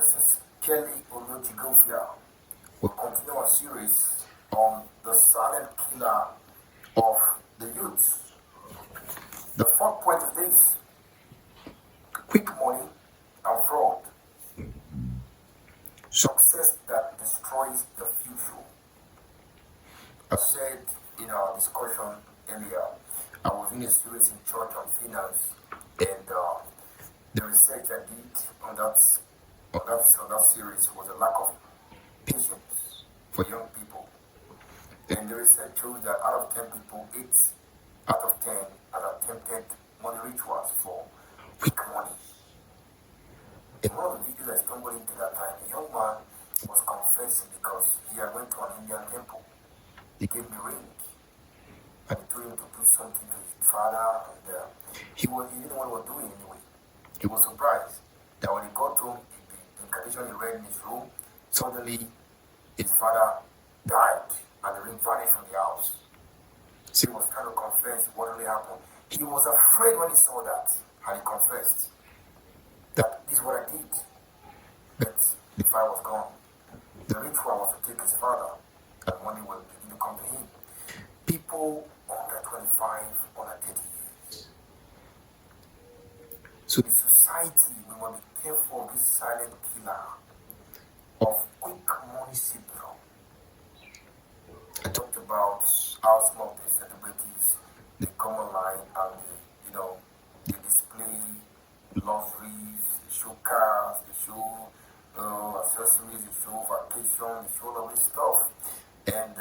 This is Kelly Olojigofia. We'll continue our series on the silent killer of the youth. The fourth point is this: quick money and fraud. Success that destroys the future. I said in our discussion earlier, I was in a series in church on finance, and the research I did on that series was a lack of patience for young people. And the research shows that out of 10 people, 8 out of 10 are attempted money rituals for quick money. In one of the videos I stumbled into that time, a young man was confessing because he had went to an Indian temple. He gave me a ring and he told him to do something to his father, and he didn't know what he was doing anyway. He was surprised that when he got home, the condition he read in his room, suddenly his father died and the ring vanished from the house. So he was trying to confess what really happened. He was afraid when he saw that, and he confessed that this is what I did. But the fire was gone. The ritual was to take his father, and money will begin to come to him. People under 25, under 30 years. So the society, we must be careful of this silent killer of quick money syndrome. I talked about how some of the celebrities, they come online and they display luxuries, they show cars, they show accessories, they show vacation, they show all this stuff. And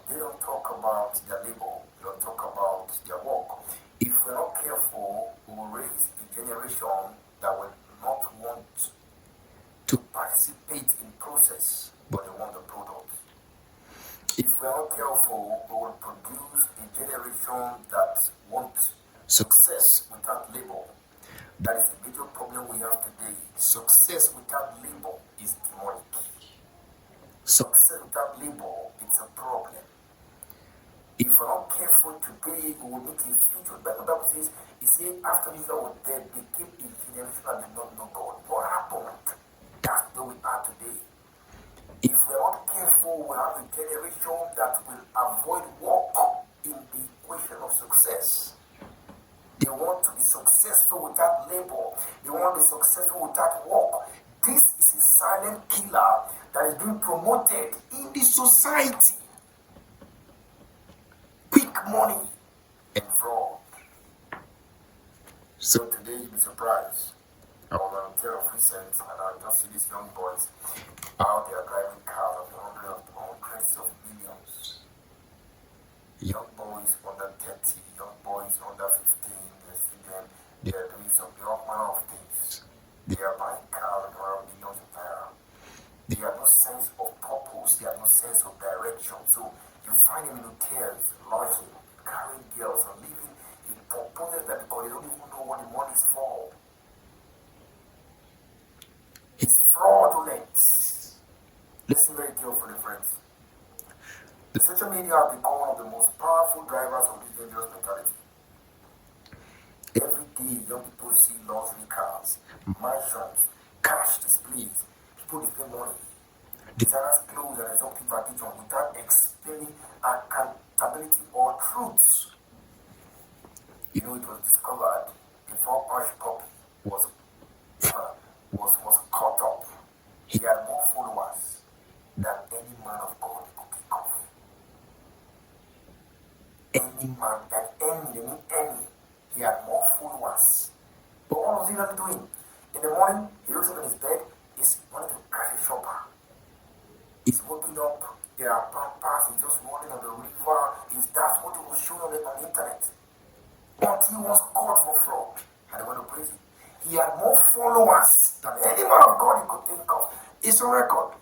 they don't talk about their labor, they don't talk about their work. If we're not careful, we will raise a generation that will not want to participate in process, but they want the product. If we're not careful, we will produce a generation that wants success without labor. That is a major problem we have today. Success without labor is demonic. Success without labor, it's a problem. If we're not careful today, we will meet in the future. That's what the Bible says. It says, after Israel was dead, they came a generation that did not know God. What happened? That's where we are today. If we're not careful, we'll have a generation that will avoid work in the equation of success. They want to be successful without labor. They want to be successful without work. This is a silent killer that is being promoted in the society. Quick money and fraud. So today you'll be surprised. I was on a hotel of recent and I just see these young boys out there driving cars of hundreds of millions. Young boys under 30, young boys under 15, you see them, they are doing some manner of things. They are buying cars around millions of naira. They have no sense of purpose, they have no sense of direction. So you find them in hotels, lodging, carrying girls, and living in purposes that because they don't even know what the money is for. It's fraudulent. Listen very carefully, friends. The social media have become one of the most powerful drivers of this dangerous mentality. Every day, young people see luxury cars, mansions, cash displays. People display money, designers clothes and exotic vacation without explaining accountability or truths. It was discovered before Hush Puppy was caught up. He had more followers than any man of God could think of. Any man, any. He had more followers. But what was he not doing? In the morning, he wakes up in his bed, he's wanting to catch a shopper. He's waking up, there are pampers, he's just rolling on the river. That's what he was showing on the internet. Until he was caught for fraud. And they went to prison. He had more followers than any man of God he could think of. It's a record.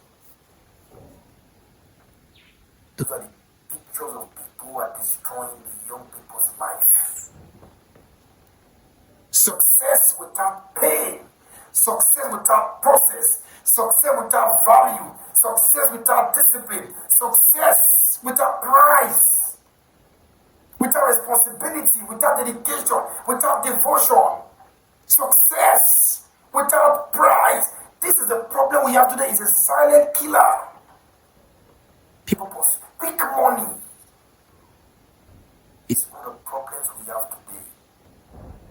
Those are the pictures of people who are destroying the young people's life. Success without pain. Success without process. Success without value. Success without discipline. Success without price. Without responsibility. Without dedication. Without devotion. Success without price. This is the problem problem we have today is a silent killer. People pursue quick money. It's one of the problems we have today.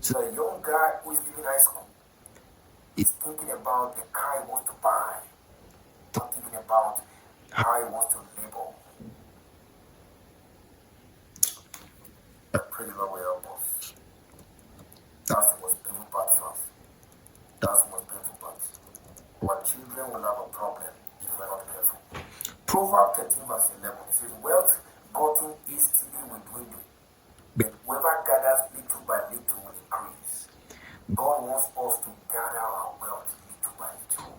So a young guy who is leaving high school is thinking about the car he wants to buy, not thinking about how he wants to labor. I pray the Lord will help us. That's the most painful part for us. That's the most painful part. Our children will have a problem if we're not careful. Proverbs 13 verse 11 says, wealth gotten hastily will dwindle, but whoever gathers little by little will increase. God wants us to gather our wealth little by little.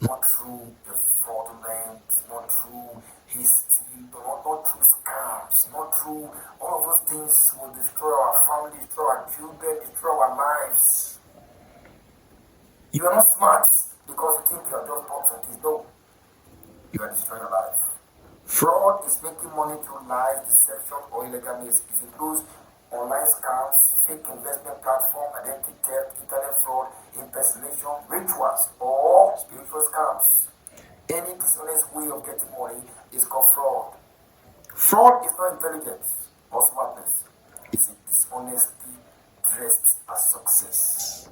Not through the fraudulent, not through hasty, not through scams, not through all of those things will destroy our family, destroy our children, destroy our lives. You are not smart because you think you are just bought something. No. You are destroying your life. Fraud is making money through lies, deception, or illegal means. It includes online scams, fake investment platform, identity theft, internet fraud, impersonation, rituals, or spiritual scams. Any dishonest way of getting money is called fraud. Fraud is not intelligence or smartness. It's a dishonesty dressed as success.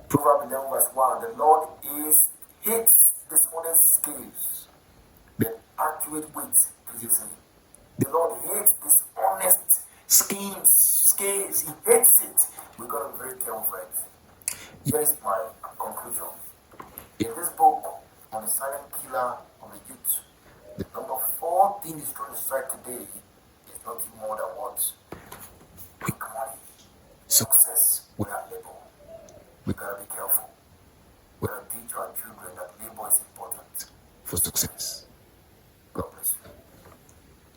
Proverbs 11 verse 1, the Lord hates dishonest schemes, but accurate weight pleases him. The Lord hates dishonest schemes. He hates it. We got to be very careful for it. Here is my conclusion. In this book on the silent killer of the youth, the number 4 thing is trying to strike today is nothing more than what? Quick money. Success without labor. We gotta be careful. We gotta teach our children that labor is important for success. God bless you.